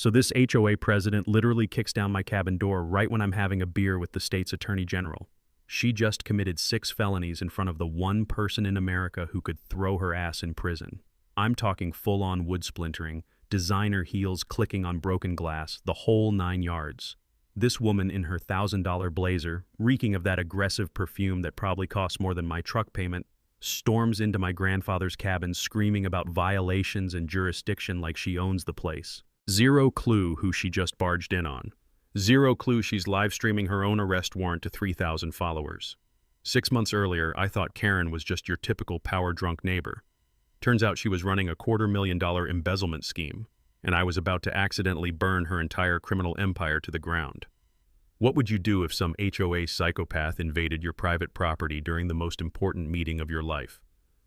So this HOA president literally kicks down my cabin door right when I'm having a beer with the state's attorney general. She just committed 6 felonies in front of the one person in America who could throw her ass in prison. I'm talking full-on wood splintering, designer heels clicking on broken glass, the whole 9 yards. This woman in her $1,000 blazer, reeking of that aggressive perfume that probably costs more than my truck payment, storms into my grandfather's cabin screaming about violations and jurisdiction like she owns the place. Zero clue who she just barged in on. Zero clue she's live streaming her own arrest warrant to 3,000 followers. 6 months earlier, I thought Karen was just your typical power-drunk neighbor. Turns out she was running a $250,000 embezzlement scheme, and I was about to accidentally burn her entire criminal empire to the ground. What would you do if some HOA psychopath invaded your private property during the most important meeting of your life?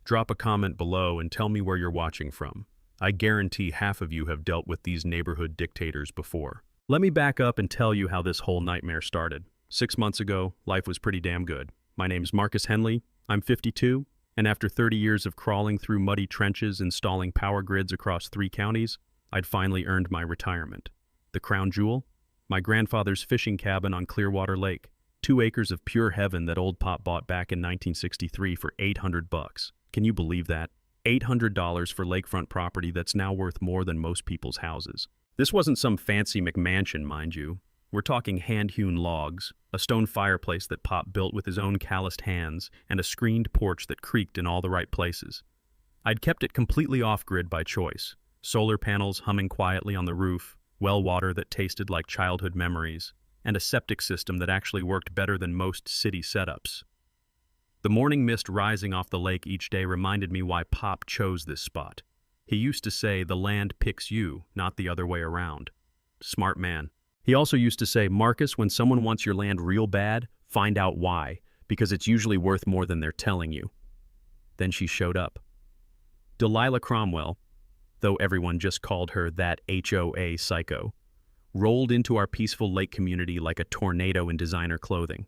Drop a comment below and tell me where you're watching from. I guarantee half of you have dealt with these neighborhood dictators before. Let me back up and tell you how this whole nightmare started. 6 months ago, life was pretty damn good. My name's Marcus Henley, I'm 52, and after 30 years of crawling through muddy trenches installing power grids across 3 counties, I'd finally earned my retirement. The crown jewel? My grandfather's fishing cabin on Clearwater Lake. 2 acres of pure heaven that old Pop bought back in 1963 for $800. Can you believe that? $800 for lakefront property that's now worth more than most people's houses. This wasn't some fancy McMansion, mind you. We're talking hand-hewn logs, a stone fireplace that Pop built with his own calloused hands, and a screened porch that creaked in all the right places. I'd kept it completely off-grid by choice. Solar panels humming quietly on the roof, well water that tasted like childhood memories, and a septic system that actually worked better than most city setups. The morning mist rising off the lake each day reminded me why Pop chose this spot. He used to say the land picks you, not the other way around. Smart man. He also used to say, Marcus, when someone wants your land real bad, find out why, because it's usually worth more than they're telling you. Then she showed up. Delilah Cromwell, though everyone just called her that HOA psycho, rolled into our peaceful lake community like a tornado in designer clothing.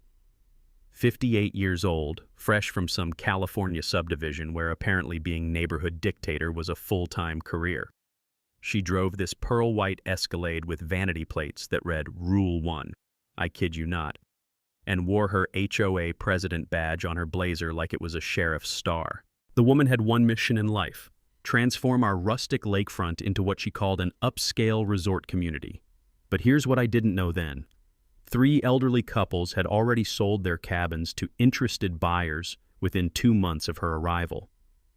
58 years old, fresh from some California subdivision where apparently being neighborhood dictator was a full-time career. She drove this pearl-white Escalade with vanity plates that read Rule 1, I kid you not, and wore her HOA president badge on her blazer like it was a sheriff's star. The woman had one mission in life: transform our rustic lakefront into what she called an upscale resort community. But here's what I didn't know then. 3 elderly couples had already sold their cabins to interested buyers within 2 months of her arrival.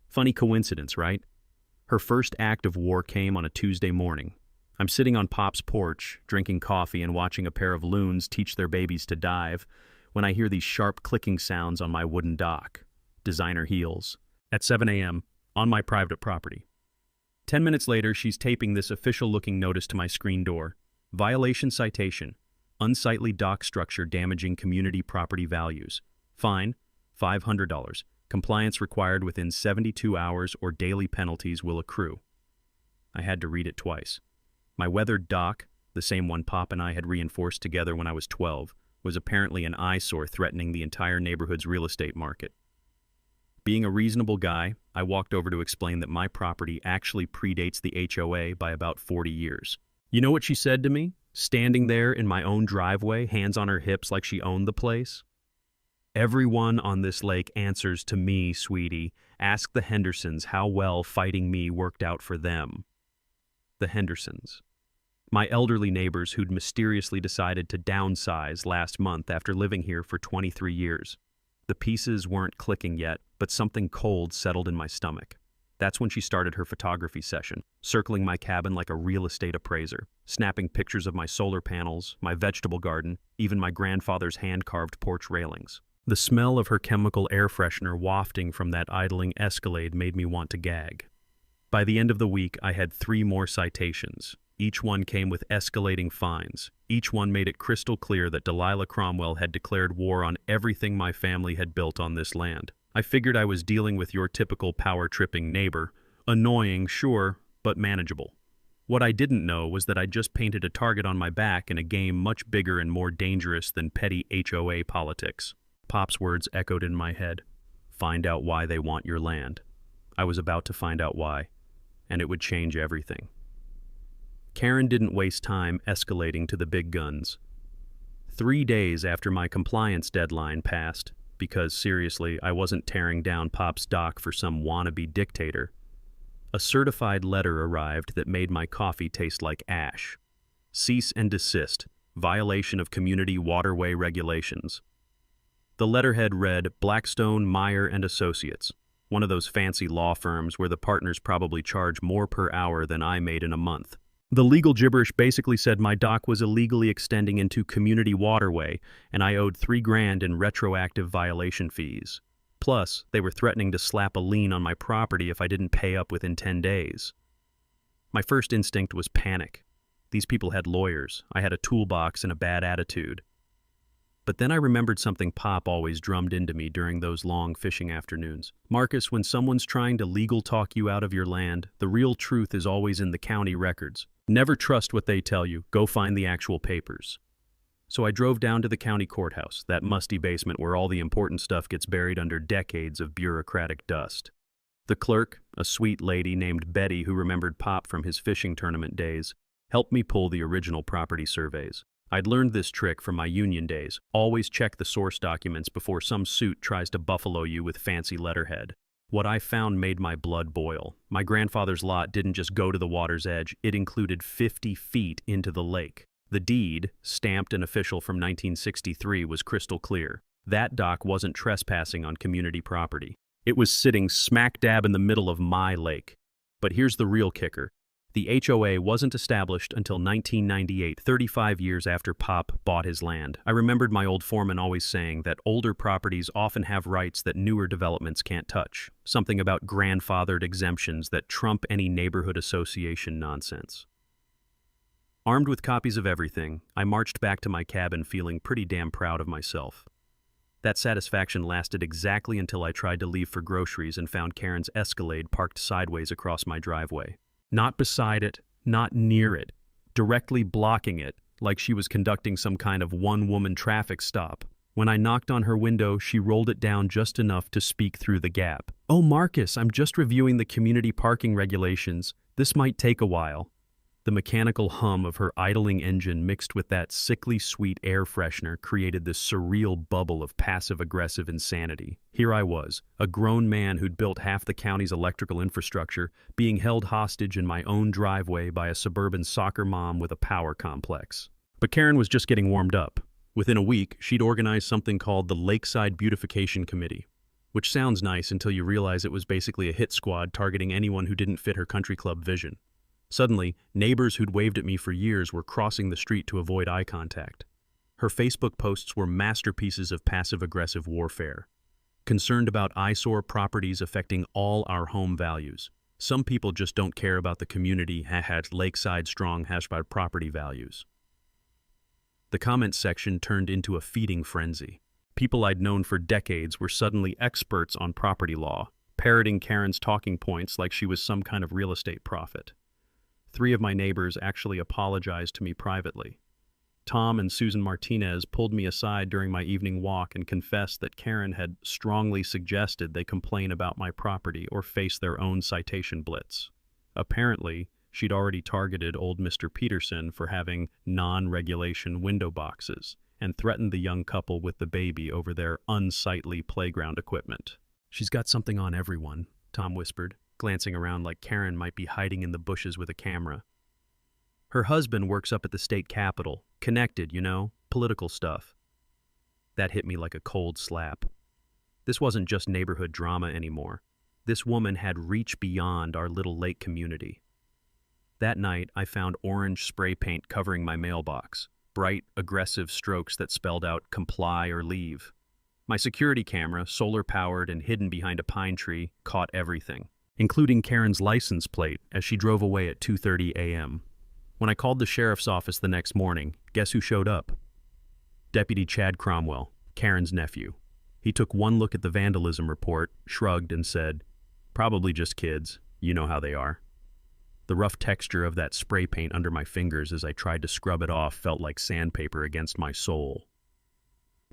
Funny coincidence, right? Her first act of war came on a Tuesday morning. I'm sitting on Pop's porch, drinking coffee and watching a pair of loons teach their babies to dive, when I hear these sharp clicking sounds on my wooden dock. Designer heels. At 7 a.m., on my private property. 10 minutes later, she's taping this official-looking notice to my screen door. Violation citation. Unsightly dock structure damaging community property values. Fine, $500. Compliance required within 72 hours or daily penalties will accrue. I had to read it twice. My weathered dock, the same one Pop and I had reinforced together when I was 12, was apparently an eyesore threatening the entire neighborhood's real estate market. Being a reasonable guy, I walked over to explain that my property actually predates the HOA by about 40 years. You know what she said to me? Standing there in my own driveway, hands on her hips like she owned the place. Everyone on this lake answers to me, sweetie. Ask the Hendersons how well fighting me worked out for them. The Hendersons. My elderly neighbors who'd mysteriously decided to downsize last month after living here for 23 years. The pieces weren't clicking yet, but something cold settled in my stomach. That's when she started her photography session, circling my cabin like a real estate appraiser, snapping pictures of my solar panels, my vegetable garden, even my grandfather's hand-carved porch railings. The smell of her chemical air freshener wafting from that idling Escalade made me want to gag. By the end of the week, I had 3 more citations. Each one came with escalating fines. Each one made it crystal clear that Delilah Cromwell had declared war on everything my family had built on this land. I figured I was dealing with your typical power-tripping neighbor. Annoying, sure, but manageable. What I didn't know was that I'd just painted a target on my back in a game much bigger and more dangerous than petty HOA politics. Pop's words echoed in my head. Find out why they want your land. I was about to find out why, and it would change everything. Karen didn't waste time escalating to the big guns. 3 days after my compliance deadline passed, because seriously, I wasn't tearing down Pop's dock for some wannabe dictator, a certified letter arrived that made my coffee taste like ash. Cease and desist. Violation of community waterway regulations. The letterhead read Blackstone, Meyer and Associates, one of those fancy law firms where the partners probably charge more per hour than I made in a month. The legal gibberish basically said my dock was illegally extending into community waterway and I owed $3,000 in retroactive violation fees. Plus, they were threatening to slap a lien on my property if I didn't pay up within 10 days. My first instinct was panic. These people had lawyers, I had a toolbox and a bad attitude. But then I remembered something Pop always drummed into me during those long fishing afternoons. Marcus, when someone's trying to legal talk you out of your land, the real truth is always in the county records. Never trust what they tell you, go find the actual papers. So I drove down to the county courthouse, that musty basement where all the important stuff gets buried under decades of bureaucratic dust. The clerk, a sweet lady named Betty who remembered Pop from his fishing tournament days, helped me pull the original property surveys. I'd learned this trick from my union days. Always check the source documents before some suit tries to buffalo you with fancy letterhead. What I found made my blood boil. My grandfather's lot didn't just go to the water's edge, it included 50 feet into the lake. The deed, stamped and official from 1963, was crystal clear. That dock wasn't trespassing on community property. It was sitting smack dab in the middle of my lake. But here's the real kicker. The HOA wasn't established until 1998, 35 years after Pop bought his land. I remembered my old foreman always saying that older properties often have rights that newer developments can't touch. Something about grandfathered exemptions that trump any neighborhood association nonsense. Armed with copies of everything, I marched back to my cabin feeling pretty damn proud of myself. That satisfaction lasted exactly until I tried to leave for groceries and found Karen's Escalade parked sideways across my driveway. Not beside it, not near it, directly blocking it, like she was conducting some kind of one-woman traffic stop. When I knocked on her window, she rolled it down just enough to speak through the gap. "Oh, Marcus, I'm just reviewing the community parking regulations. This might take a while." The mechanical hum of her idling engine mixed with that sickly sweet air freshener created this surreal bubble of passive-aggressive insanity. Here I was, a grown man who'd built half the county's electrical infrastructure, being held hostage in my own driveway by a suburban soccer mom with a power complex. But Karen was just getting warmed up. Within a week, she'd organized something called the Lakeside Beautification Committee, which sounds nice until you realize it was basically a hit squad targeting anyone who didn't fit her country club vision. Suddenly, neighbors who'd waved at me for years were crossing the street to avoid eye contact. Her Facebook posts were masterpieces of passive-aggressive warfare. Concerned about eyesore properties affecting all our home values. Some people just don't care about the community, Lakeside strong, property values. The comments section turned into a feeding frenzy. People I'd known for decades were suddenly experts on property law, parroting Karen's talking points like she was some kind of real estate prophet. 3 of my neighbors actually apologized to me privately. Tom and Susan Martinez pulled me aside during my evening walk and confessed that Karen had strongly suggested they complain about my property or face their own citation blitz. Apparently, she'd already targeted old Mr. Peterson for having non-regulation window boxes and threatened the young couple with the baby over their unsightly playground equipment. "She's got something on everyone," Tom whispered, glancing around like Karen might be hiding in the bushes with a camera. "Her husband works up at the state capitol. Connected, political stuff." That hit me like a cold slap. This wasn't just neighborhood drama anymore. This woman had reached beyond our little lake community. That night, I found orange spray paint covering my mailbox, bright, aggressive strokes that spelled out "comply or leave." My security camera, solar-powered and hidden behind a pine tree, caught everything, including Karen's license plate as she drove away at 2:30 a.m. When I called the sheriff's office the next morning, guess who showed up? Deputy Chad Cromwell, Karen's nephew. He took one look at the vandalism report, shrugged, and said, "Probably just kids. You know how they are." The rough texture of that spray paint under my fingers as I tried to scrub it off felt like sandpaper against my soul.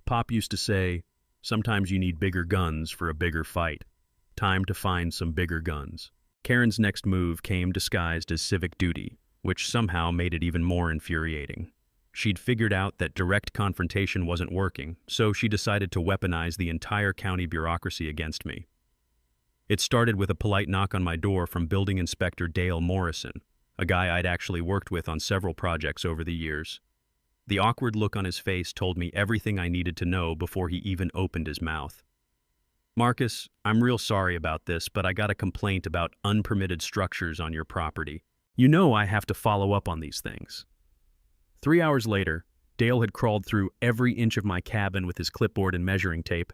Pop used to say, "Sometimes you need bigger guns for a bigger fight. Time to find some bigger guns." Karen's next move came disguised as civic duty. which somehow made it even more infuriating. She'd figured out that direct confrontation wasn't working, so she decided to weaponize the entire county bureaucracy against me. It started with a polite knock on my door from Building Inspector Dale Morrison, a guy I'd actually worked with on several projects over the years. The awkward look on his face told me everything I needed to know before he even opened his mouth. "Marcus, I'm real sorry about this, but I got a complaint about unpermitted structures on your property. You know I have to follow up on these things." 3 hours later, Dale had crawled through every inch of my cabin with his clipboard and measuring tape.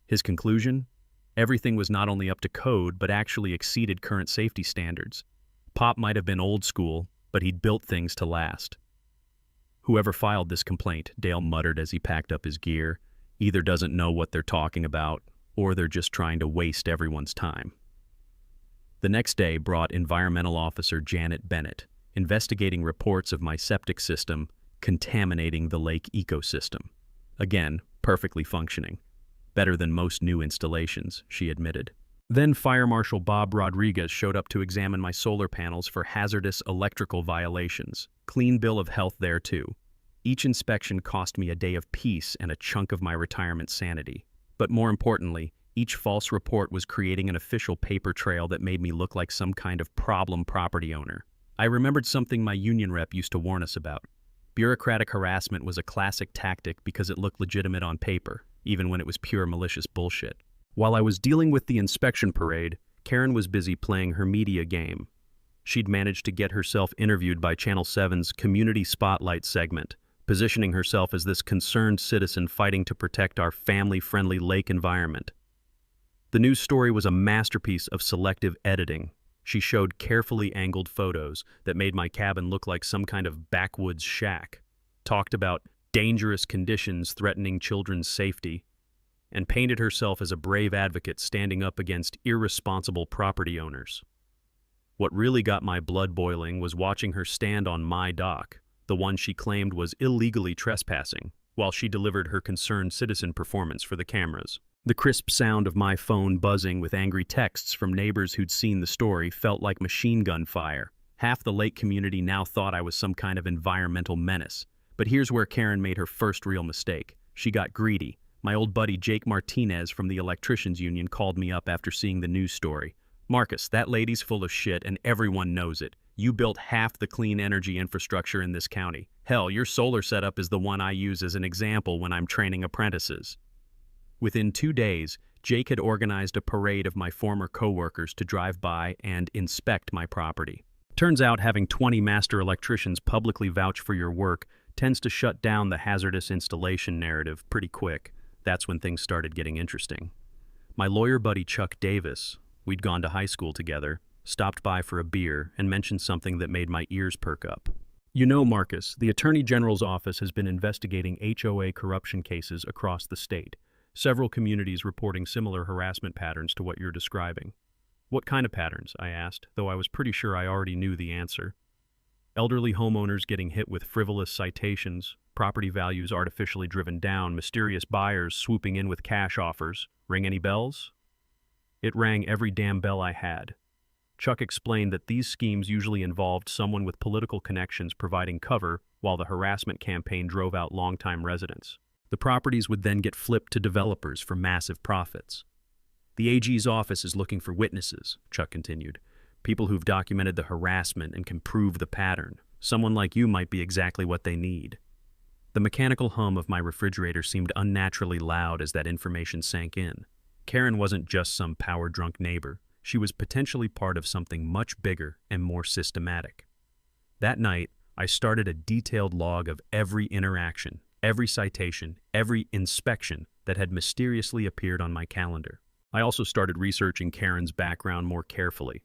His conclusion? Everything was not only up to code, but actually exceeded current safety standards. Pop might have been old school, but he'd built things to last. "Whoever filed this complaint," Dale muttered as he packed up his gear, "either doesn't know what they're talking about, or they're just trying to waste everyone's time." The next day brought Environmental Officer Janet Bennett, investigating reports of my septic system contaminating the lake ecosystem. Again, perfectly functioning. Better than most new installations, she admitted. Then Fire Marshal Bob Rodriguez showed up to examine my solar panels for hazardous electrical violations. Clean bill of health there too. Each inspection cost me a day of peace and a chunk of my retirement sanity. But more importantly, each false report was creating an official paper trail that made me look like some kind of problem property owner. I remembered something my union rep used to warn us about. Bureaucratic harassment was a classic tactic because it looked legitimate on paper, even when it was pure malicious bullshit. While I was dealing with the inspection parade, Karen was busy playing her media game. She'd managed to get herself interviewed by Channel 7's Community Spotlight segment, positioning herself as this concerned citizen fighting to protect our family-friendly lake environment. The news story was a masterpiece of selective editing. She showed carefully angled photos that made my cabin look like some kind of backwoods shack, talked about dangerous conditions threatening children's safety, and painted herself as a brave advocate standing up against irresponsible property owners. What really got my blood boiling was watching her stand on my dock, the one she claimed was illegally trespassing, while she delivered her concerned citizen performance for the cameras. The crisp sound of my phone buzzing with angry texts from neighbors who'd seen the story felt like machine gun fire. Half the lake community now thought I was some kind of environmental menace. But here's where Karen made her first real mistake. She got greedy. My old buddy Jake Martinez from the electricians union called me up after seeing the news story. "Marcus, that lady's full of shit and everyone knows it. You built half the clean energy infrastructure in this county. Hell, your solar setup is the one I use as an example when I'm training apprentices." Within 2 days, Jake had organized a parade of my former coworkers to drive by and inspect my property. Turns out having 20 master electricians publicly vouch for your work tends to shut down the hazardous installation narrative pretty quick. That's when things started getting interesting. My lawyer buddy Chuck Davis, we'd gone to high school together, stopped by for a beer and mentioned something that made my ears perk up. "You know, Marcus, the Attorney General's office has been investigating HOA corruption cases across the state. Several communities reporting similar harassment patterns to what you're describing." "What kind of patterns?" I asked, though I was pretty sure I already knew the answer. "Elderly homeowners getting hit with frivolous citations, property values artificially driven down, mysterious buyers swooping in with cash offers. Ring any bells?" It rang every damn bell I had. Chuck explained that these schemes usually involved someone with political connections providing cover while the harassment campaign drove out longtime residents. The properties would then get flipped to developers for massive profits. "The AG's office is looking for witnesses," Chuck continued. "People who've documented the harassment and can prove the pattern. Someone like you might be exactly what they need." The mechanical hum of my refrigerator seemed unnaturally loud as that information sank in. Karen wasn't just some power-drunk neighbor. She was potentially part of something much bigger and more systematic. That night, I started a detailed log of every interaction, every citation, every inspection that had mysteriously appeared on my calendar. I also started researching Karen's background more carefully.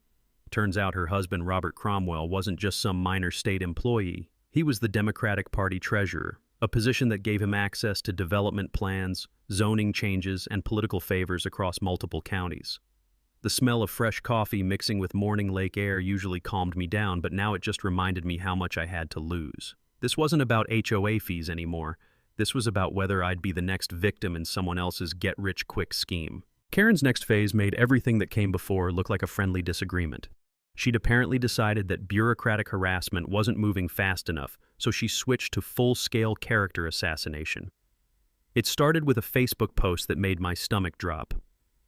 Turns out her husband, Robert Cromwell, wasn't just some minor state employee. He was the Democratic Party treasurer, a position that gave him access to development plans, zoning changes, and political favors across multiple counties. The smell of fresh coffee mixing with morning lake air usually calmed me down, but now it just reminded me how much I had to lose. This wasn't about HOA fees anymore. This was about whether I'd be the next victim in someone else's get-rich-quick scheme. Karen's next phase made everything that came before look like a friendly disagreement. She'd apparently decided that bureaucratic harassment wasn't moving fast enough, so she switched to full-scale character assassination. It started with a Facebook post that made my stomach drop.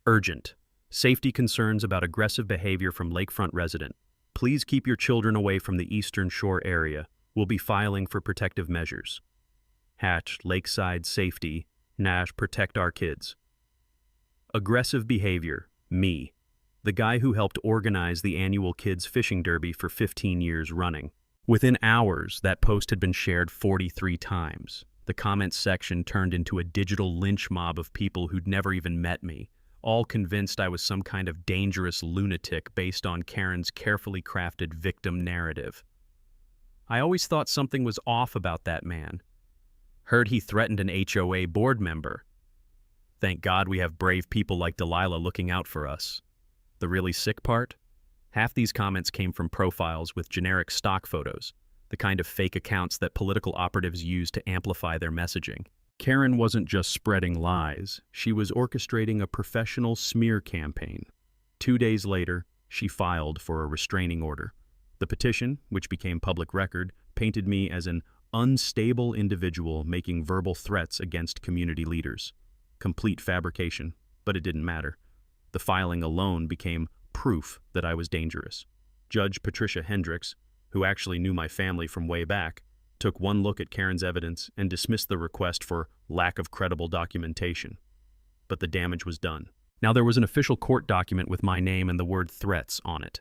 Urgent. Safety concerns about aggressive behavior from lakefront resident. Please keep your children away from the Eastern Shore area. We'll be filing for protective measures. Lakeside safety. Protect our kids. Aggressive behavior. Me. The guy who helped organize the annual kids fishing derby for 15 years running. Within hours, that post had been shared 43 times. The comments section turned into a digital lynch mob of people who'd never even met me, all convinced I was some kind of dangerous lunatic based on Karen's carefully crafted victim narrative. I always thought something was off about that man. Heard he threatened an HOA board member. Thank God we have brave people like Delilah looking out for us. The really sick part? Half these comments came from profiles with generic stock photos, the kind of fake accounts that political operatives use to amplify their messaging. Karen wasn't just spreading lies, she was orchestrating a professional smear campaign. 2 days later, she filed for a restraining order. The petition, which became public record, painted me as an unstable individual making verbal threats against community leaders. Complete fabrication, but it didn't matter. The filing alone became proof that I was dangerous. Judge Patricia Hendricks, who actually knew my family from way back, took one look at Karen's evidence and dismissed the request for lack of credible documentation. But the damage was done. Now there was an official court document with my name and the word threats on it.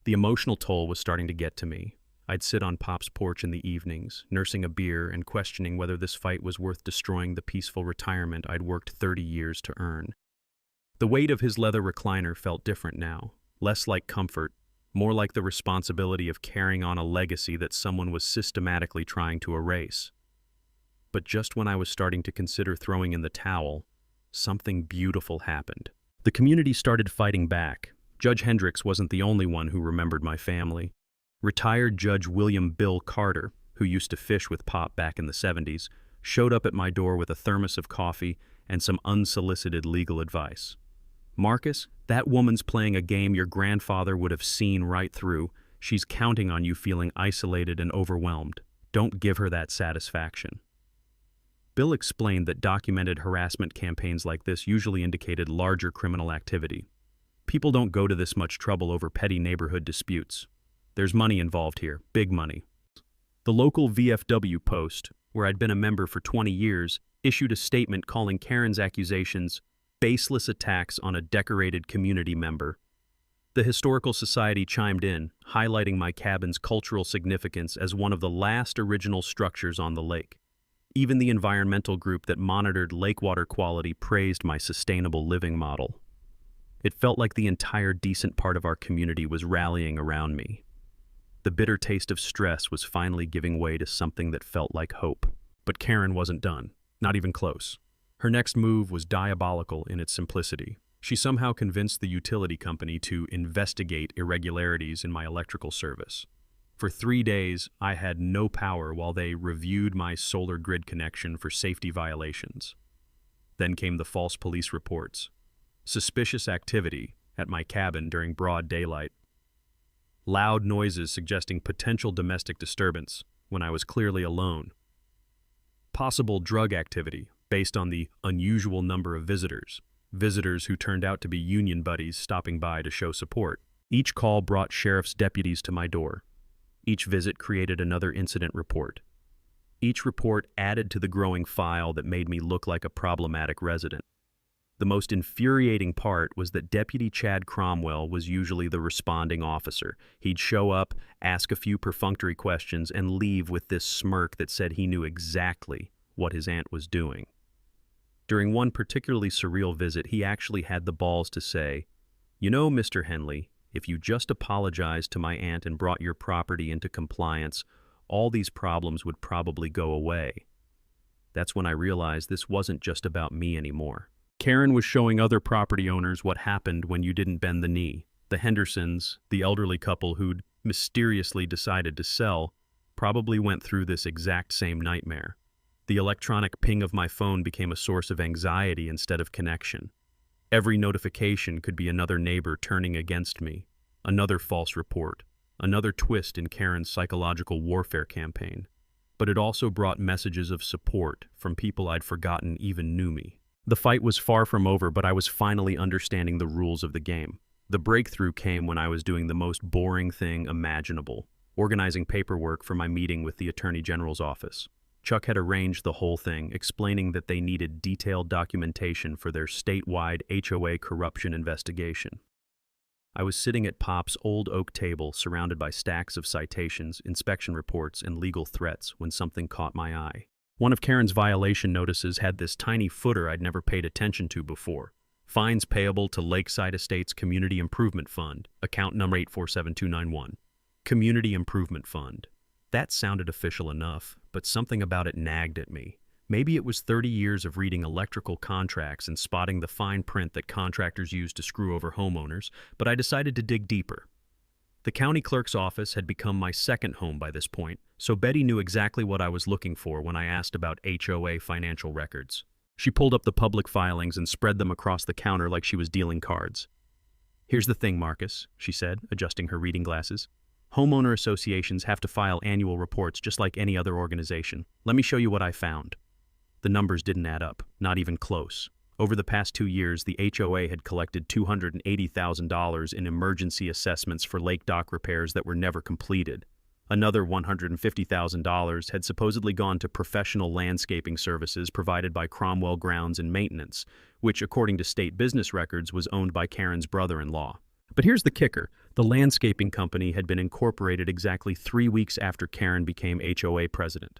The emotional toll was starting to get to me. I'd sit on Pop's porch in the evenings, nursing a beer and questioning whether this fight was worth destroying the peaceful retirement I'd worked 30 years to earn. The weight of his leather recliner felt different now, less like comfort, more like the responsibility of carrying on a legacy that someone was systematically trying to erase. But just when I was starting to consider throwing in the towel, something beautiful happened. The community started fighting back. Judge Hendricks wasn't the only one who remembered my family. Retired Judge William Bill Carter, who used to fish with Pop back in the 70s, showed up at my door with a thermos of coffee and some unsolicited legal advice. Marcus, that woman's playing a game your grandfather would have seen right through. She's counting on you feeling isolated and overwhelmed. Don't give her that satisfaction. Bill explained that documented harassment campaigns like this usually indicated larger criminal activity. People don't go to this much trouble over petty neighborhood disputes. There's money involved here, big money. The local VFW Post, where I'd been a member for 20 years, issued a statement calling Karen's accusations baseless attacks on a decorated community member. The Historical Society chimed in, highlighting my cabin's cultural significance as one of the last original structures on the lake. Even the environmental group that monitored lake water quality praised my sustainable living model. It felt like the entire decent part of our community was rallying around me. The bitter taste of stress was finally giving way to something that felt like hope. But Karen wasn't done, not even close. Her next move was diabolical in its simplicity. She somehow convinced the utility company to investigate irregularities in my electrical service. For 3 days, I had no power while they reviewed my solar grid connection for safety violations. Then came the false police reports. Suspicious activity at my cabin during broad daylight. Loud noises suggesting potential domestic disturbance when I was clearly alone. Possible drug activity based on the unusual number of visitors who turned out to be union buddies stopping by to show support. Each call brought sheriff's deputies to my door. Each visit created another incident report. Each report added to the growing file that made me look like a problematic resident. The most infuriating part was that Deputy Chad Cromwell was usually the responding officer. He'd show up, ask a few perfunctory questions, and leave with this smirk that said he knew exactly what his aunt was doing. During one particularly surreal visit, he actually had the balls to say, "You know, Mr. Henley, if you just apologized to my aunt and brought your property into compliance, all these problems would probably go away." That's when I realized this wasn't just about me anymore. Karen was showing other property owners what happened when you didn't bend the knee. The Hendersons, the elderly couple who'd mysteriously decided to sell, probably went through this exact same nightmare. The electronic ping of my phone became a source of anxiety instead of connection. Every notification could be another neighbor turning against me, Another false report. Another twist in Karen's psychological warfare campaign. But it also brought messages of support from people I'd forgotten even knew me. The fight was far from over, but I was finally understanding the rules of the game. The breakthrough came when I was doing the most boring thing imaginable, organizing paperwork for my meeting with the Attorney General's office. Chuck had arranged the whole thing, explaining that they needed detailed documentation for their statewide HOA corruption investigation. I was sitting at Pop's old oak table, surrounded by stacks of citations, inspection reports, and legal threats, when something caught my eye. One of Karen's violation notices had this tiny footer I'd never paid attention to before. Fines payable to Lakeside Estates Community Improvement Fund, account number 847291. Community Improvement Fund. That sounded official enough, but something about it nagged at me. Maybe it was 30 years of reading electrical contracts and spotting the fine print that contractors use to screw over homeowners, but I decided to dig deeper. The county clerk's office had become my second home by this point, so Betty knew exactly what I was looking for when I asked about HOA financial records. She pulled up the public filings and spread them across the counter like she was dealing cards. "Here's the thing, Marcus," she said, adjusting her reading glasses. "Homeowner associations have to file annual reports just like any other organization. Let me show you what I found." The numbers didn't add up, not even close. Over the past 2 years, the HOA had collected $280,000 in emergency assessments for lake dock repairs that were never completed. Another $150,000 had supposedly gone to professional landscaping services provided by Cromwell Grounds and Maintenance, which, according to state business records, was owned by Karen's brother-in-law. But here's the kicker. The landscaping company had been incorporated exactly 3 weeks after Karen became HOA president.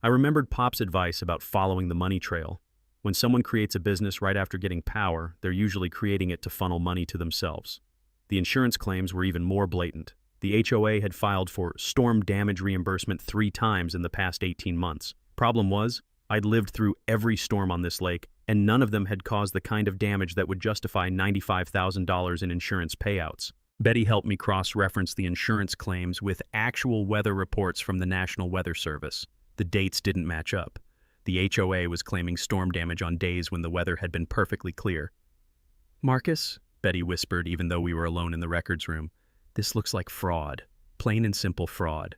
I remembered Pop's advice about following the money trail. When someone creates a business right after getting power, they're usually creating it to funnel money to themselves. The insurance claims were even more blatant. The HOA had filed for storm damage reimbursement 3 times in the past 18 months. Problem was, I'd lived through every storm on this lake, and none of them had caused the kind of damage that would justify $95,000 in insurance payouts. Betty helped me cross-reference the insurance claims with actual weather reports from the National Weather Service. The dates didn't match up. The HOA was claiming storm damage on days when the weather had been perfectly clear. "Marcus," Betty whispered even though we were alone in the records room, "this looks like fraud. Plain and simple fraud."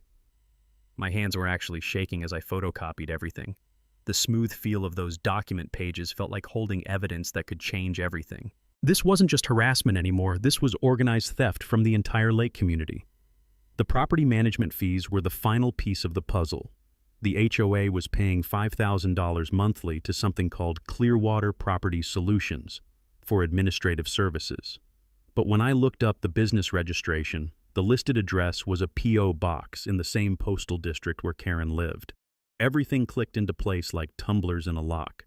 My hands were actually shaking as I photocopied everything. The smooth feel of those document pages felt like holding evidence that could change everything. This wasn't just harassment anymore, this was organized theft from the entire lake community. The property management fees were the final piece of the puzzle. The HOA was paying $5,000 monthly to something called Clearwater Property Solutions for administrative services. But when I looked up the business registration, the listed address was a P.O. box in the same postal district where Karen lived. Everything clicked into place like tumblers in a lock.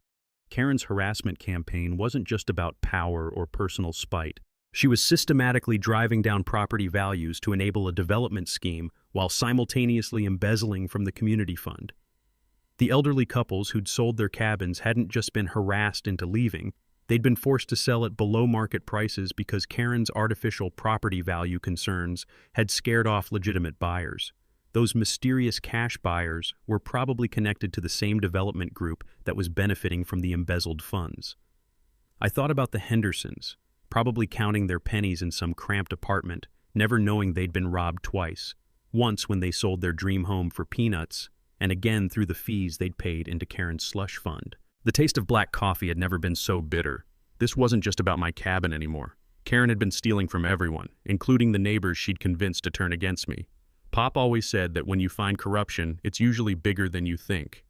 Karen's harassment campaign wasn't just about power or personal spite. She was systematically driving down property values to enable a development scheme while simultaneously embezzling from the community fund. The elderly couples who'd sold their cabins hadn't just been harassed into leaving, they'd been forced to sell at below market prices because Karen's artificial property value concerns had scared off legitimate buyers. Those mysterious cash buyers were probably connected to the same development group that was benefiting from the embezzled funds. I thought about the Hendersons, probably counting their pennies in some cramped apartment, never knowing they'd been robbed twice. Once when they sold their dream home for peanuts, and again through the fees they'd paid into Karen's slush fund. The taste of black coffee had never been so bitter. This wasn't just about my cabin anymore. Karen had been stealing from everyone, including the neighbors she'd convinced to turn against me. Pop always said that when you find corruption, it's usually bigger than you think.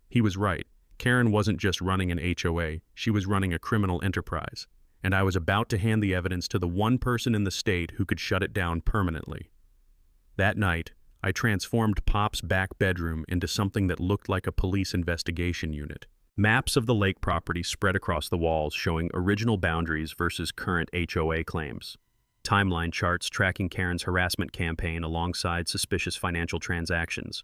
He was right. Karen wasn't just running an HOA, she was running a criminal enterprise. And I was about to hand the evidence to the one person in the state who could shut it down permanently. That night, I transformed Pop's back bedroom into something that looked like a police investigation unit. Maps of the lake property spread across the walls showing original boundaries versus current HOA claims. Timeline charts tracking Karen's harassment campaign alongside suspicious financial transactions.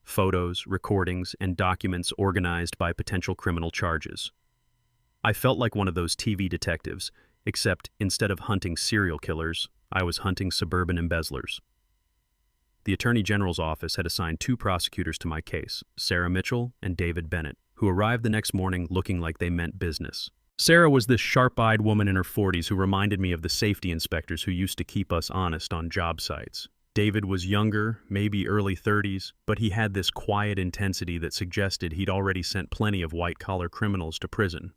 Photos, recordings, and documents organized by potential criminal charges. I felt like one of those TV detectives, except instead of hunting serial killers, I was hunting suburban embezzlers. The Attorney General's office had assigned 2 prosecutors to my case, Sarah Mitchell and David Bennett, who arrived the next morning looking like they meant business. Sarah was this sharp-eyed woman in her 40s who reminded me of the safety inspectors who used to keep us honest on job sites. David was younger, maybe early 30s, but he had this quiet intensity that suggested he'd already sent plenty of white-collar criminals to prison.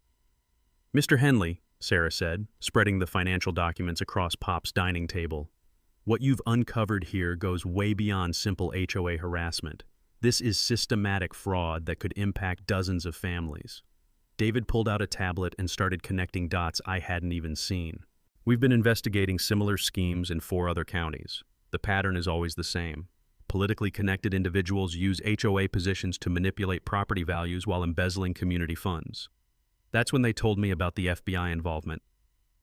"Mr. Henley," Sarah said, spreading the financial documents across Pop's dining table, "what you've uncovered here goes way beyond simple HOA harassment. This is systematic fraud that could impact dozens of families." David pulled out a tablet and started connecting dots I hadn't even seen. "We've been investigating similar schemes in 4 other counties. The pattern is always the same. Politically connected individuals use HOA positions to manipulate property values while embezzling community funds." That's when they told me about the FBI involvement.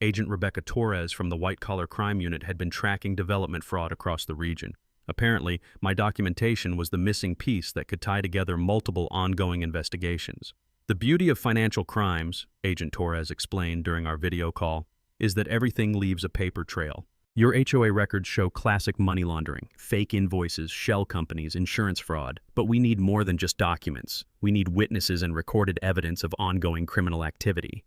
Agent Rebecca Torres from the White Collar Crime Unit had been tracking development fraud across the region. Apparently, my documentation was the missing piece that could tie together multiple ongoing investigations. "The beauty of financial crimes," Agent Torres explained during our video call, "is that everything leaves a paper trail. Your HOA records show classic money laundering, fake invoices, shell companies, insurance fraud. But we need more than just documents. We need witnesses and recorded evidence of ongoing criminal activity."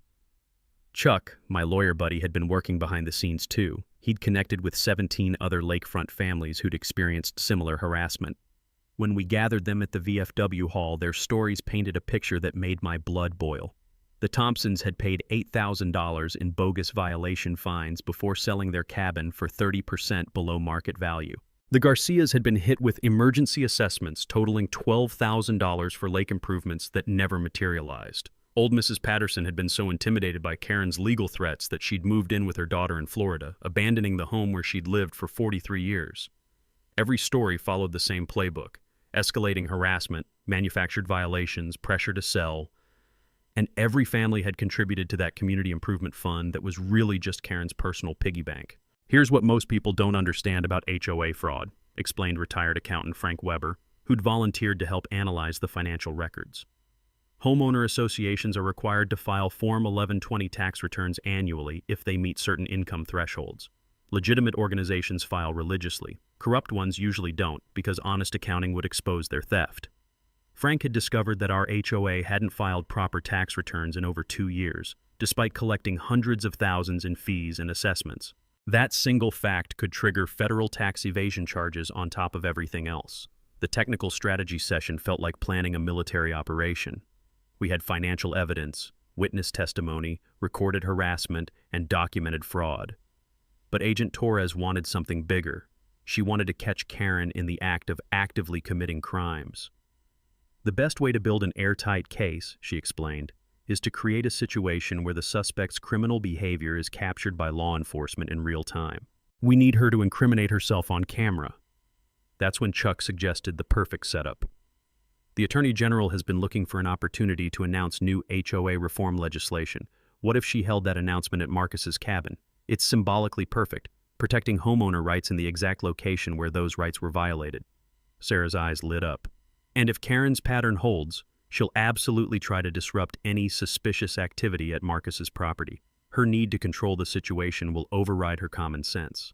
Chuck, my lawyer buddy, had been working behind the scenes too. He'd connected with 17 other lakefront families who'd experienced similar harassment. When we gathered them at the VFW hall, their stories painted a picture that made my blood boil. The Thompsons had paid $8,000 in bogus violation fines before selling their cabin for 30% below market value. The Garcias had been hit with emergency assessments totaling $12,000 for lake improvements that never materialized. Old Mrs. Patterson had been so intimidated by Karen's legal threats that she'd moved in with her daughter in Florida, abandoning the home where she'd lived for 43 years. Every story followed the same playbook: escalating harassment, manufactured violations, pressure to sell. And every family had contributed to that community improvement fund that was really just Karen's personal piggy bank. "Here's what most people don't understand about HOA fraud," explained retired accountant Frank Weber, who'd volunteered to help analyze the financial records. "Homeowner associations are required to file Form 1120 tax returns annually if they meet certain income thresholds. Legitimate organizations file religiously. Corrupt ones usually don't, because honest accounting would expose their theft." Frank had discovered that our HOA hadn't filed proper tax returns in over 2 years, despite collecting hundreds of thousands in fees and assessments. That single fact could trigger federal tax evasion charges on top of everything else. The technical strategy session felt like planning a military operation. We had financial evidence, witness testimony, recorded harassment, and documented fraud. But Agent Torres wanted something bigger. She wanted to catch Karen in the act of actively committing crimes. "The best way to build an airtight case," she explained, "is to create a situation where the suspect's criminal behavior is captured by law enforcement in real time. We need her to incriminate herself on camera." That's when Chuck suggested the perfect setup. "The Attorney General has been looking for an opportunity to announce new HOA reform legislation. What if she held that announcement at Marcus's cabin? It's symbolically perfect, protecting homeowner rights in the exact location where those rights were violated." Sarah's eyes lit up. "And if Karen's pattern holds, she'll absolutely try to disrupt any suspicious activity at Marcus's property. Her need to control the situation will override her common sense."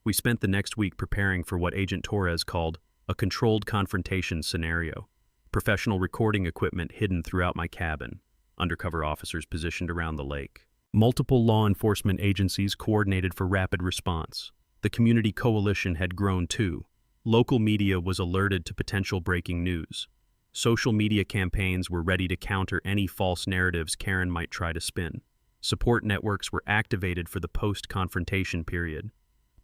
We spent the next week preparing for what Agent Torres called a controlled confrontation scenario. Professional recording equipment hidden throughout my cabin, undercover officers positioned around the lake. Multiple law enforcement agencies coordinated for rapid response. The community coalition had grown too. Local media was alerted to potential breaking news. Social media campaigns were ready to counter any false narratives Karen might try to spin. Support networks were activated for the post-confrontation period.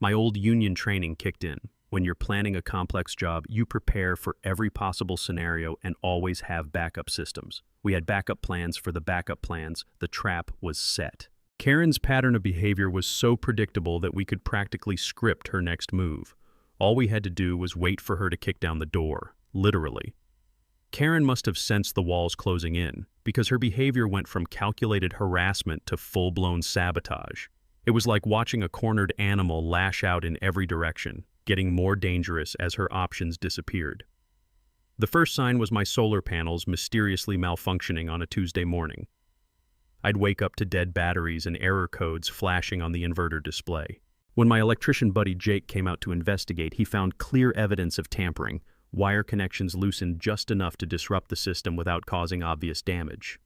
My old union training kicked in. When you're planning a complex job, you prepare for every possible scenario and always have backup systems. We had backup plans for the backup plans. The trap was set. Karen's pattern of behavior was so predictable that we could practically script her next move. All we had to do was wait for her to kick down the door, literally. Karen must have sensed the walls closing in, because her behavior went from calculated harassment to full-blown sabotage. It was like watching a cornered animal lash out in every direction, getting more dangerous as her options disappeared. The first sign was my solar panels mysteriously malfunctioning on a Tuesday morning. I'd wake up to dead batteries and error codes flashing on the inverter display. When my electrician buddy Jake came out to investigate, he found clear evidence of tampering, wire connections loosened just enough to disrupt the system without causing obvious damage.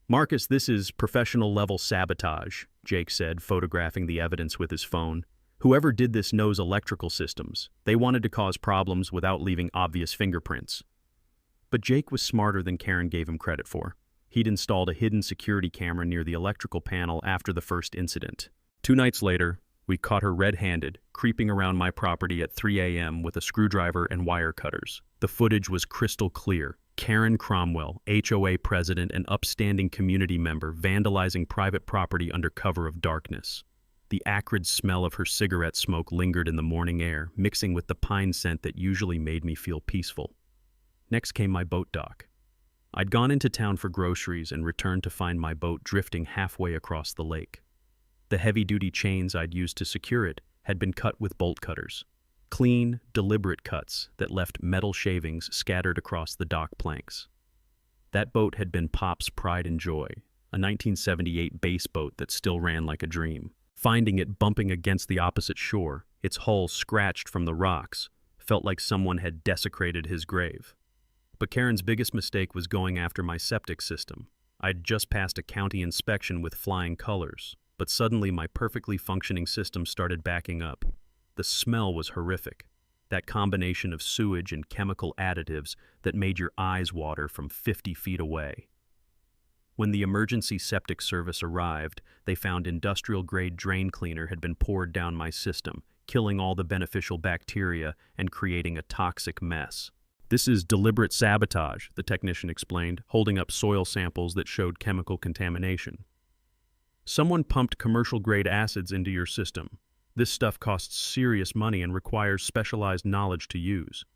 "Marcus, this is professional-level sabotage," Jake said, photographing the evidence with his phone. "Whoever did this knows electrical systems. They wanted to cause problems without leaving obvious fingerprints." But Jake was smarter than Karen gave him credit for. He'd installed a hidden security camera near the electrical panel after the first incident. 2 nights later, we caught her red-handed, creeping around my property at 3 a.m. with a screwdriver and wire cutters. The footage was crystal clear. Karen Cromwell, HOA president and upstanding community member, vandalizing private property under cover of darkness. The acrid smell of her cigarette smoke lingered in the morning air, mixing with the pine scent that usually made me feel peaceful. Next came my boat dock. I'd gone into town for groceries and returned to find my boat drifting halfway across the lake. The heavy-duty chains I'd used to secure it had been cut with bolt cutters. Clean, deliberate cuts that left metal shavings scattered across the dock planks. That boat had been Pop's pride and joy, a 1978 bass boat that still ran like a dream. Finding it bumping against the opposite shore, its hull scratched from the rocks, felt like someone had desecrated his grave. But Karen's biggest mistake was going after my septic system. I'd just passed a county inspection with flying colors, but suddenly my perfectly functioning system started backing up. The smell was horrific, that combination of sewage and chemical additives that made your eyes water from 50 feet away. When the emergency septic service arrived, they found industrial-grade drain cleaner had been poured down my system, killing all the beneficial bacteria and creating a toxic mess. "This is deliberate sabotage," the technician explained, holding up soil samples that showed chemical contamination. "Someone pumped commercial-grade acids into your system. This stuff costs serious money and requires specialized knowledge to use."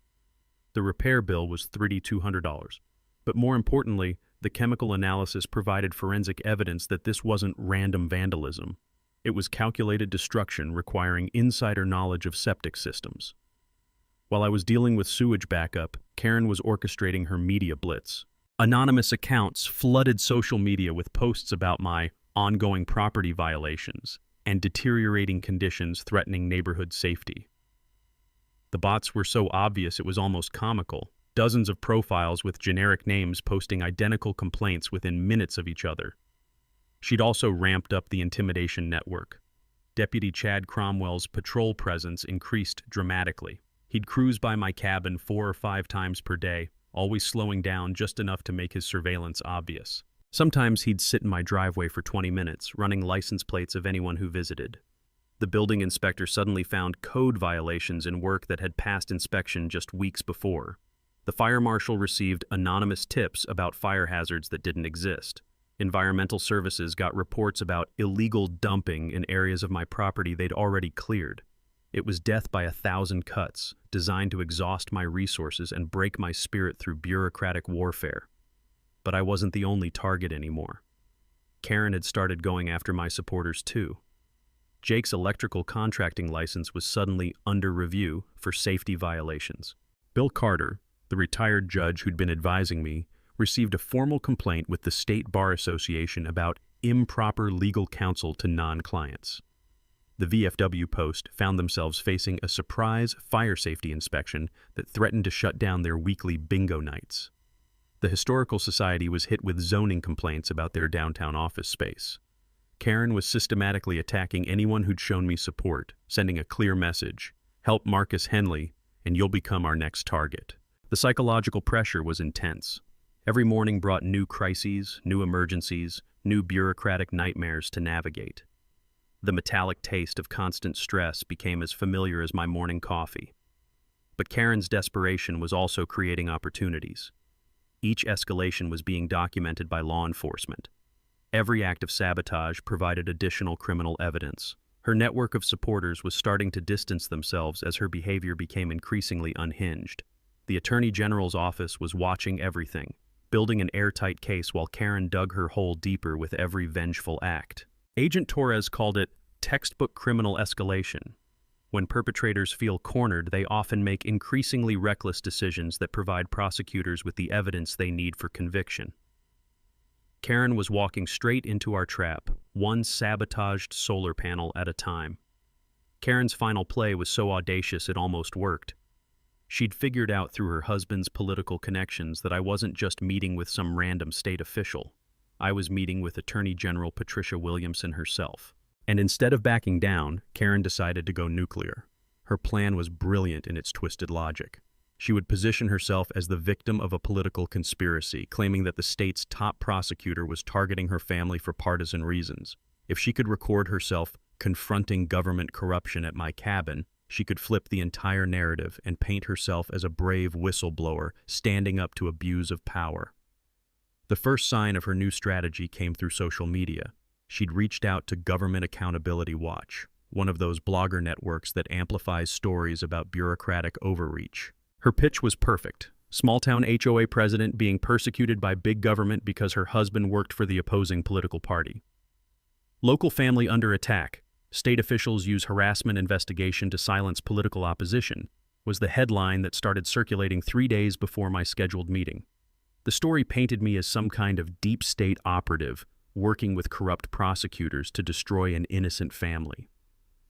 The repair bill was $3,200. But more importantly, the chemical analysis provided forensic evidence that this wasn't random vandalism. It was calculated destruction requiring insider knowledge of septic systems. While I was dealing with sewage backup, Karen was orchestrating her media blitz. Anonymous accounts flooded social media with posts about my ongoing property violations and deteriorating conditions threatening neighborhood safety. The bots were so obvious it was almost comical. Dozens of profiles with generic names posting identical complaints within minutes of each other. She'd also ramped up the intimidation network. Deputy Chad Cromwell's patrol presence increased dramatically. He'd cruise by my cabin 4 or 5 times per day, always slowing down just enough to make his surveillance obvious. Sometimes he'd sit in my driveway for 20 minutes, running license plates of anyone who visited. The building inspector suddenly found code violations in work that had passed inspection just weeks before. The fire marshal received anonymous tips about fire hazards that didn't exist. Environmental services got reports about illegal dumping in areas of my property they'd already cleared. It was death by 1,000 cuts, designed to exhaust my resources and break my spirit through bureaucratic warfare. But I wasn't the only target anymore. Karen had started going after my supporters too. Jake's electrical contracting license was suddenly under review for safety violations. Bill Carter, the retired judge who'd been advising me, received a formal complaint with the State Bar Association about improper legal counsel to non-clients. The VFW Post found themselves facing a surprise fire safety inspection that threatened to shut down their weekly bingo nights. The Historical Society was hit with zoning complaints about their downtown office space. Karen was systematically attacking anyone who'd shown me support, sending a clear message: "Help Marcus Henley, and you'll become our next target." The psychological pressure was intense. Every morning brought new crises, new emergencies, new bureaucratic nightmares to navigate. The metallic taste of constant stress became as familiar as my morning coffee. But Karen's desperation was also creating opportunities. Each escalation was being documented by law enforcement. Every act of sabotage provided additional criminal evidence. Her network of supporters was starting to distance themselves as her behavior became increasingly unhinged. The Attorney General's office was watching everything, building an airtight case while Karen dug her hole deeper with every vengeful act. Agent Torres called it textbook criminal escalation. When perpetrators feel cornered, they often make increasingly reckless decisions that provide prosecutors with the evidence they need for conviction. Karen was walking straight into our trap, one sabotaged solar panel at a time. Karen's final play was so audacious it almost worked. She'd figured out through her husband's political connections that I wasn't just meeting with some random state official. I was meeting with Attorney General Patricia Williamson herself. And instead of backing down, Karen decided to go nuclear. Her plan was brilliant in its twisted logic. She would position herself as the victim of a political conspiracy, claiming that the state's top prosecutor was targeting her family for partisan reasons. If she could record herself confronting government corruption at my cabin, she could flip the entire narrative and paint herself as a brave whistleblower standing up to abuse of power. The first sign of her new strategy came through social media. She'd reached out to Government Accountability Watch, one of those blogger networks that amplifies stories about bureaucratic overreach. Her pitch was perfect. Small-town HOA president being persecuted by big government because her husband worked for the opposing political party. Local family under attack. State officials use harassment investigation to silence political opposition, was the headline that started circulating 3 days before my scheduled meeting. The story painted me as some kind of deep state operative working with corrupt prosecutors to destroy an innocent family.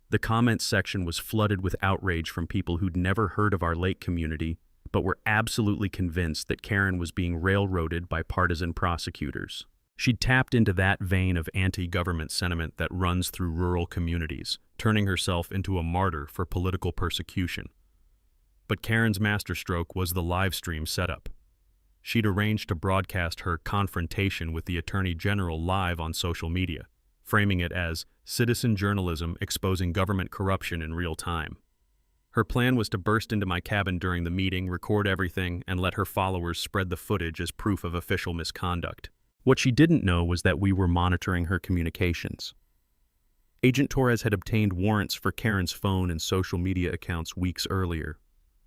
The comments section was flooded with outrage from people who'd never heard of our lake community, but were absolutely convinced that Karen was being railroaded by partisan prosecutors. She'd tapped into that vein of anti-government sentiment that runs through rural communities, turning herself into a martyr for political persecution. But Karen's masterstroke was the live stream setup. She'd arranged to broadcast her confrontation with the Attorney General live on social media, framing it as citizen journalism exposing government corruption in real time. Her plan was to burst into my cabin during the meeting, record everything, and let her followers spread the footage as proof of official misconduct. What she didn't know was that we were monitoring her communications. Agent Torres had obtained warrants for Karen's phone and social media accounts weeks earlier.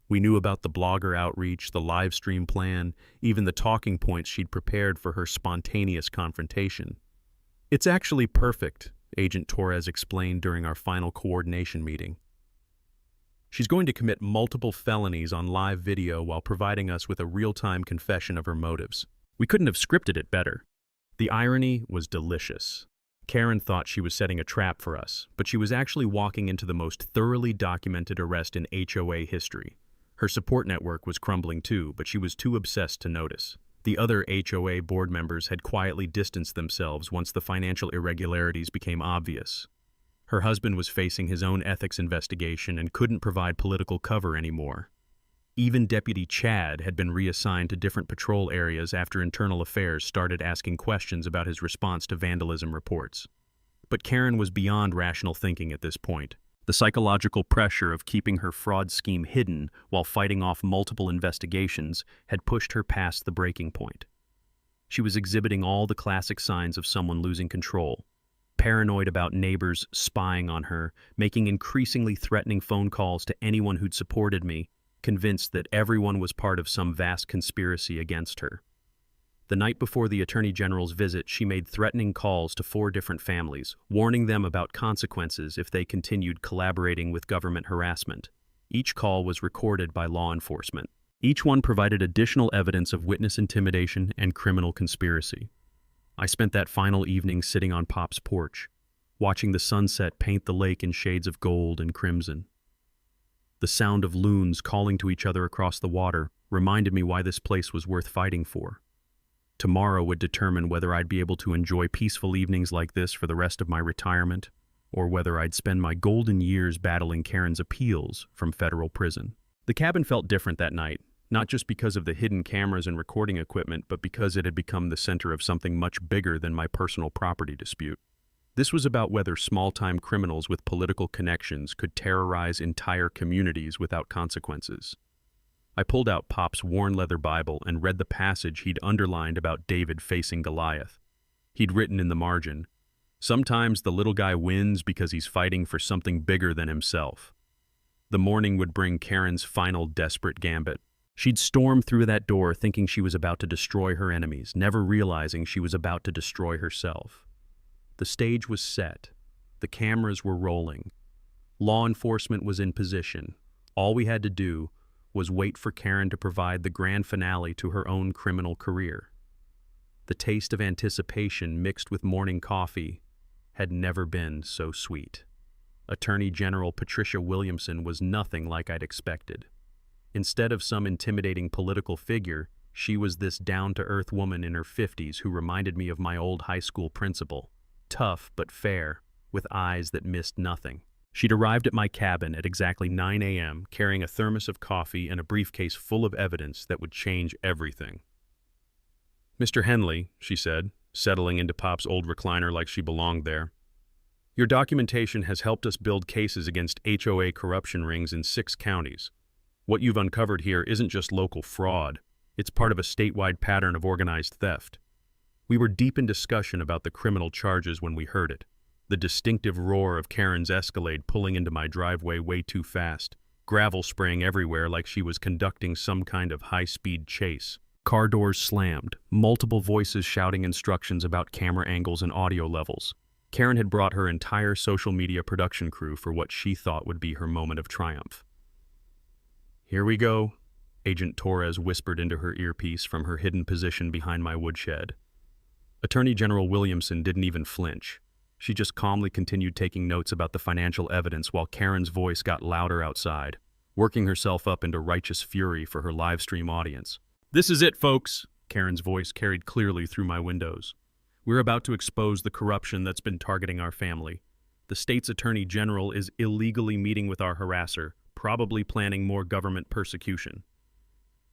We knew about the blogger outreach, the live stream plan, even the talking points she'd prepared for her spontaneous confrontation. "It's actually perfect," Agent Torres explained during our final coordination meeting. "She's going to commit multiple felonies on live video while providing us with a real-time confession of her motives. We couldn't have scripted it better." The irony was delicious. Karen thought she was setting a trap for us, but she was actually walking into the most thoroughly documented arrest in HOA history. Her support network was crumbling too, but she was too obsessed to notice. The other HOA board members had quietly distanced themselves once the financial irregularities became obvious. Her husband was facing his own ethics investigation and couldn't provide political cover anymore. Even Deputy Chad had been reassigned to different patrol areas after Internal Affairs started asking questions about his response to vandalism reports. But Karen was beyond rational thinking at this point. The psychological pressure of keeping her fraud scheme hidden while fighting off multiple investigations had pushed her past the breaking point. She was exhibiting all the classic signs of someone losing control. Paranoid about neighbors spying on her, making increasingly threatening phone calls to anyone who'd supported me, convinced that everyone was part of some vast conspiracy against her. The night before the Attorney General's visit, she made threatening calls to 4 different families, warning them about consequences if they continued collaborating with government harassment. Each call was recorded by law enforcement. Each one provided additional evidence of witness intimidation and criminal conspiracy. I spent that final evening sitting on Pop's porch, watching the sunset paint the lake in shades of gold and crimson. The sound of loons calling to each other across the water reminded me why this place was worth fighting for. Tomorrow would determine whether I'd be able to enjoy peaceful evenings like this for the rest of my retirement, or whether I'd spend my golden years battling Karen's appeals from federal prison. The cabin felt different that night, not just because of the hidden cameras and recording equipment, but because it had become the center of something much bigger than my personal property dispute. This was about whether small-time criminals with political connections could terrorize entire communities without consequences. I pulled out Pop's worn leather Bible and read the passage he'd underlined about David facing Goliath. He'd written in the margin, "Sometimes the little guy wins because he's fighting for something bigger than himself." The morning would bring Karen's final desperate gambit. She'd storm through that door thinking she was about to destroy her enemies, never realizing she was about to destroy herself. The stage was set. The cameras were rolling. Law enforcement was in position. All we had to do was wait for Karen to provide the grand finale to her own criminal career. The taste of anticipation mixed with morning coffee had never been so sweet. Attorney General Patricia Williamson was nothing like I'd expected. Instead of some intimidating political figure, She was this down-to-earth woman in her 50s who reminded me of my old high school principal, tough but fair, with eyes that missed nothing. She'd arrived at my cabin at exactly 9 a.m., carrying a thermos of coffee and a briefcase full of evidence that would change everything. "Mr. Henley," she said, settling into Pop's old recliner like she belonged there, "your documentation has helped us build cases against HOA corruption rings in 6 counties. What you've uncovered here isn't just local fraud. It's part of a statewide pattern of organized theft." We were deep in discussion about the criminal charges when we heard it. The distinctive roar of Karen's Escalade pulling into my driveway way too fast, gravel spraying everywhere like she was conducting some kind of high-speed chase. Car doors slammed, multiple voices shouting instructions about camera angles and audio levels. Karen had brought her entire social media production crew for what she thought would be her moment of triumph. "Here we go," Agent Torres whispered into her earpiece from her hidden position behind my woodshed. Attorney General Williamson didn't even flinch. She just calmly continued taking notes about the financial evidence while Karen's voice got louder outside, working herself up into righteous fury for her live stream audience. "This is it, folks," Karen's voice carried clearly through my windows. "We're about to expose the corruption that's been targeting our family. The state's attorney general is illegally meeting with our harasser, probably planning more government persecution."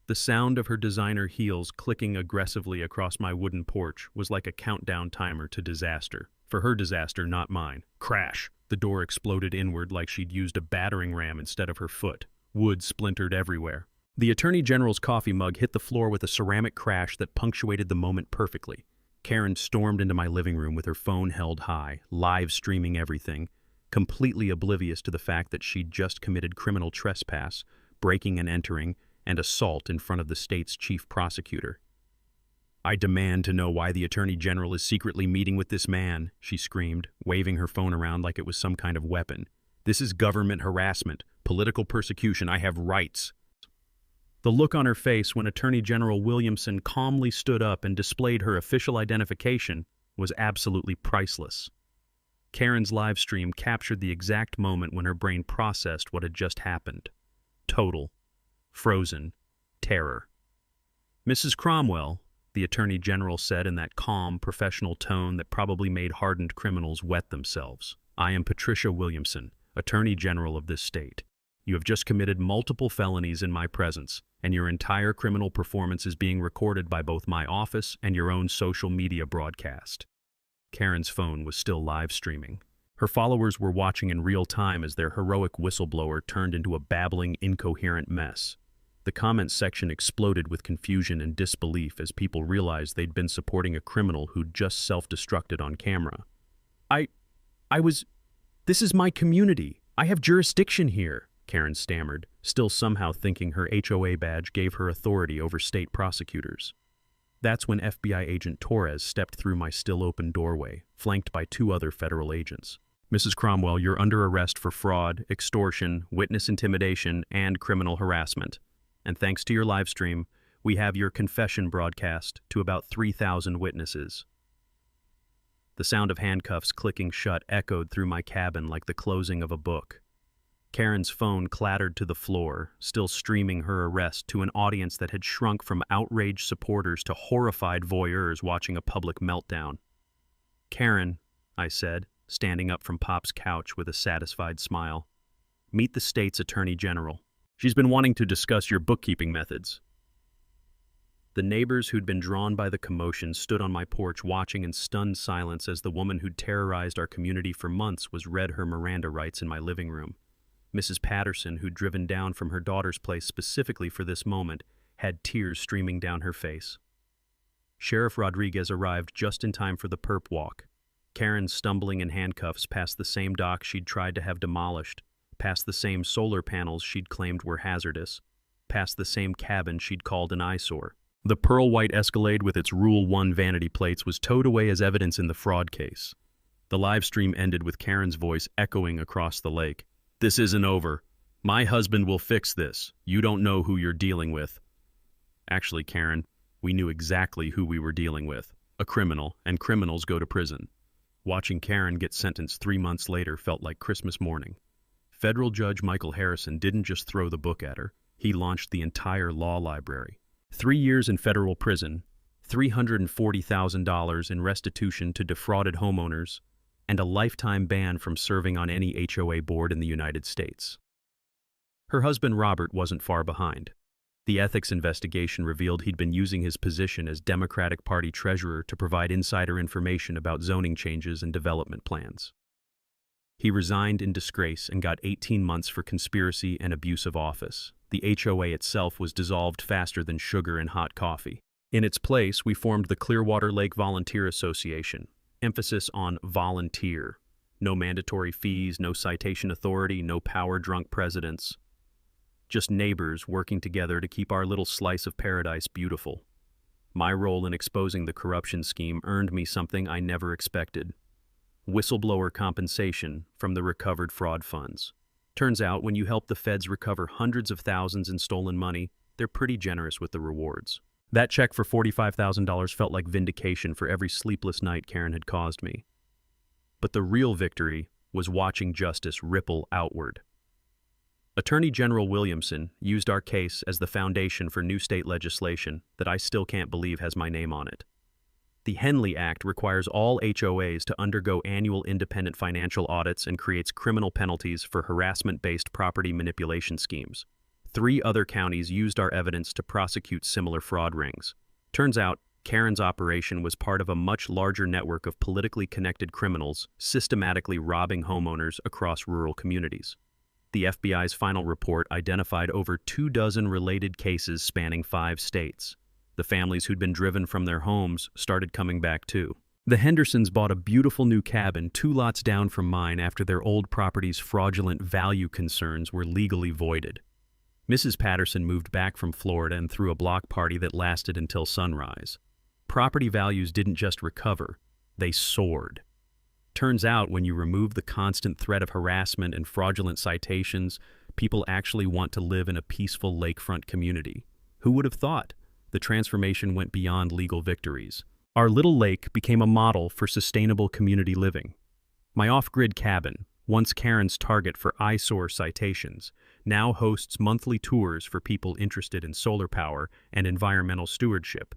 The sound of her designer heels clicking aggressively across my wooden porch was like a countdown timer to disaster. For her disaster, not mine. Crash! The door exploded inward like she'd used a battering ram instead of her foot. Wood splintered everywhere. The Attorney General's coffee mug hit the floor with a ceramic crash that punctuated the moment perfectly. Karen stormed into my living room with her phone held high, live streaming everything, completely oblivious to the fact that she'd just committed criminal trespass, breaking and entering, and assault in front of the state's chief prosecutor. "I demand to know why the Attorney General is secretly meeting with this man," she screamed, waving her phone around like it was some kind of weapon. "This is government harassment, political persecution. I have rights." The look on her face when Attorney General Williamson calmly stood up and displayed her official identification was absolutely priceless. Karen's live stream captured the exact moment when her brain processed what had just happened. Total, frozen terror. "Mrs. Cromwell," the Attorney General said in that calm, professional tone that probably made hardened criminals wet themselves, "I am Patricia Williamson, Attorney General of this state. You have just committed multiple felonies in my presence, and your entire criminal performance is being recorded by both my office and your own social media broadcast." Karen's phone was still live streaming. Her followers were watching in real time as their heroic whistleblower turned into a babbling, incoherent mess. The comments section exploded with confusion and disbelief as people realized they'd been supporting a criminal who'd just self-destructed on camera. This is my community. I have jurisdiction here," Karen stammered, still somehow thinking her HOA badge gave her authority over state prosecutors. That's when FBI agent Torres stepped through my still-open doorway, flanked by 2 other federal agents. "Mrs. Cromwell, you're under arrest for fraud, extortion, witness intimidation, and criminal harassment. And thanks to your live stream, we have your confession broadcast to about 3,000 witnesses." The sound of handcuffs clicking shut echoed through my cabin like the closing of a book. Karen's phone clattered to the floor, still streaming her arrest to an audience that had shrunk from outraged supporters to horrified voyeurs watching a public meltdown. "Karen," I said, standing up from Pop's couch with a satisfied smile, "meet the state's Attorney General. She's been wanting to discuss your bookkeeping methods." The neighbors who'd been drawn by the commotion stood on my porch watching in stunned silence as the woman who'd terrorized our community for months was read her Miranda rights in my living room. Mrs. Patterson, who'd driven down from her daughter's place specifically for this moment, had tears streaming down her face. Sheriff Rodriguez arrived just in time for the perp walk. Karen stumbling in handcuffs past the same dock she'd tried to have demolished, past the same solar panels she'd claimed were hazardous, past the same cabin she'd called an eyesore. The pearl-white Escalade with its Rule 1 vanity plates was towed away as evidence in the fraud case. The live stream ended with Karen's voice echoing across the lake. "This isn't over. My husband will fix this. You don't know who you're dealing with." Actually, Karen, we knew exactly who we were dealing with. A criminal, and criminals go to prison. Watching Karen get sentenced 3 months later felt like Christmas morning. Federal Judge Michael Harrison didn't just throw the book at her. He launched the entire law library. 3 years in federal prison, $340,000 in restitution to defrauded homeowners, and a lifetime ban from serving on any HOA board in the United States. Her husband Robert wasn't far behind. The ethics investigation revealed he'd been using his position as Democratic Party treasurer to provide insider information about zoning changes and development plans. He resigned in disgrace and got 18 months for conspiracy and abuse of office. The HOA itself was dissolved faster than sugar in hot coffee. In its place, we formed the Clearwater Lake Volunteer Association. Emphasis on volunteer. No mandatory fees, no citation authority, no power-drunk presidents. Just neighbors working together to keep our little slice of paradise beautiful. My role in exposing the corruption scheme earned me something I never expected. Whistleblower compensation from the recovered fraud funds. Turns out, when you help the feds recover hundreds of thousands in stolen money, they're pretty generous with the rewards. That check for $45,000 felt like vindication for every sleepless night Karen had caused me. But the real victory was watching justice ripple outward. Attorney General Williamson used our case as the foundation for new state legislation that I still can't believe has my name on it. The Henley Act requires all HOAs to undergo annual independent financial audits and creates criminal penalties for harassment-based property manipulation schemes. 3 other counties used our evidence to prosecute similar fraud rings. Turns out, Karen's operation was part of a much larger network of politically connected criminals systematically robbing homeowners across rural communities. The FBI's final report identified over 24 related cases spanning 5 states. The families who'd been driven from their homes started coming back too. The Hendersons bought a beautiful new cabin 2 lots down from mine after their old property's fraudulent value concerns were legally voided. Mrs. Patterson moved back from Florida and threw a block party that lasted until sunrise. Property values didn't just recover, they soared. Turns out, when you remove the constant threat of harassment and fraudulent citations, people actually want to live in a peaceful lakefront community. Who would have thought? The transformation went beyond legal victories. Our little lake became a model for sustainable community living. My off-grid cabin, once Karen's target for eyesore citations, now hosts monthly tours for people interested in solar power and environmental stewardship.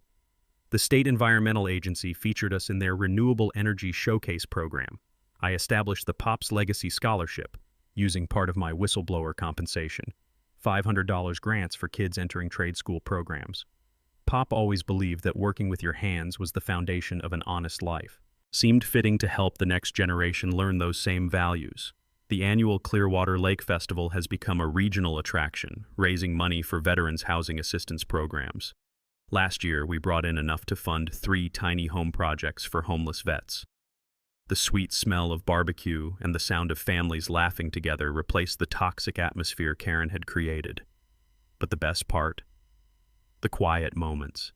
The State Environmental Agency featured us in their Renewable Energy Showcase program. I established the Pops Legacy Scholarship, using part of my whistleblower compensation. $500 grants for kids entering trade school programs. Pop always believed that working with your hands was the foundation of an honest life. Seemed fitting to help the next generation learn those same values. The annual Clearwater Lake Festival has become a regional attraction, raising money for veterans' housing assistance programs. Last year, we brought in enough to fund 3 tiny home projects for homeless vets. The sweet smell of barbecue and the sound of families laughing together replaced the toxic atmosphere Karen had created. But the best part? The quiet moments.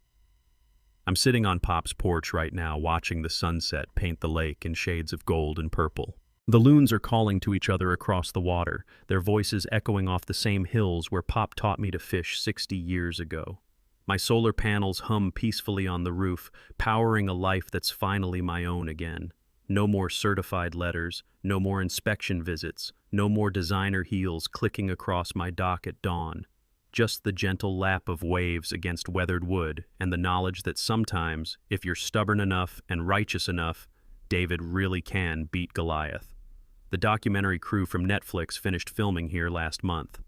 I'm sitting on Pop's porch right now watching the sunset paint the lake in shades of gold and purple. The loons are calling to each other across the water, their voices echoing off the same hills where Pop taught me to fish 60 years ago. My solar panels hum peacefully on the roof, powering a life that's finally my own again. No more certified letters, no more inspection visits, no more designer heels clicking across my dock at dawn. Just the gentle lap of waves against weathered wood and the knowledge that sometimes, if you're stubborn enough and righteous enough, David really can beat Goliath. The documentary crew from Netflix finished filming here last month.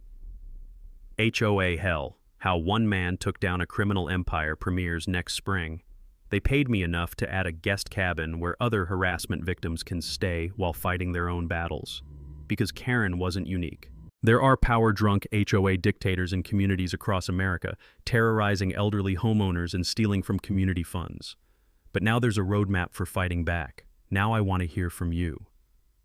HOA Hell: How One Man Took Down a Criminal Empire premieres next spring. They paid me enough to add a guest cabin where other harassment victims can stay while fighting their own battles. Because Karen wasn't unique. There are power-drunk HOA dictators in communities across America, terrorizing elderly homeowners and stealing from community funds. But now there's a roadmap for fighting back. Now I want to hear from you.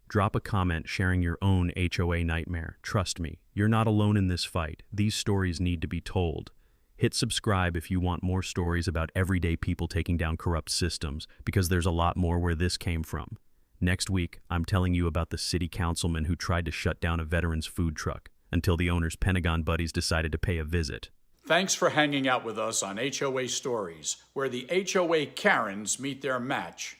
Drop a comment sharing your own HOA nightmare. Trust me, you're not alone in this fight. These stories need to be told. Hit subscribe if you want more stories about everyday people taking down corrupt systems, because there's a lot more where this came from. Next week, I'm telling you about the city councilman who tried to shut down a veteran's food truck until the owner's Pentagon buddies decided to pay a visit. Thanks for hanging out with us on HOA Stories, where the HOA Karens meet their match.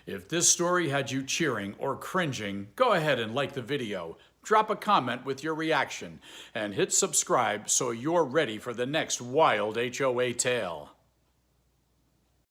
If this story had you cheering or cringing, go ahead and like the video, Drop a comment with your reaction and hit subscribe so you're ready for the next wild HOA tale.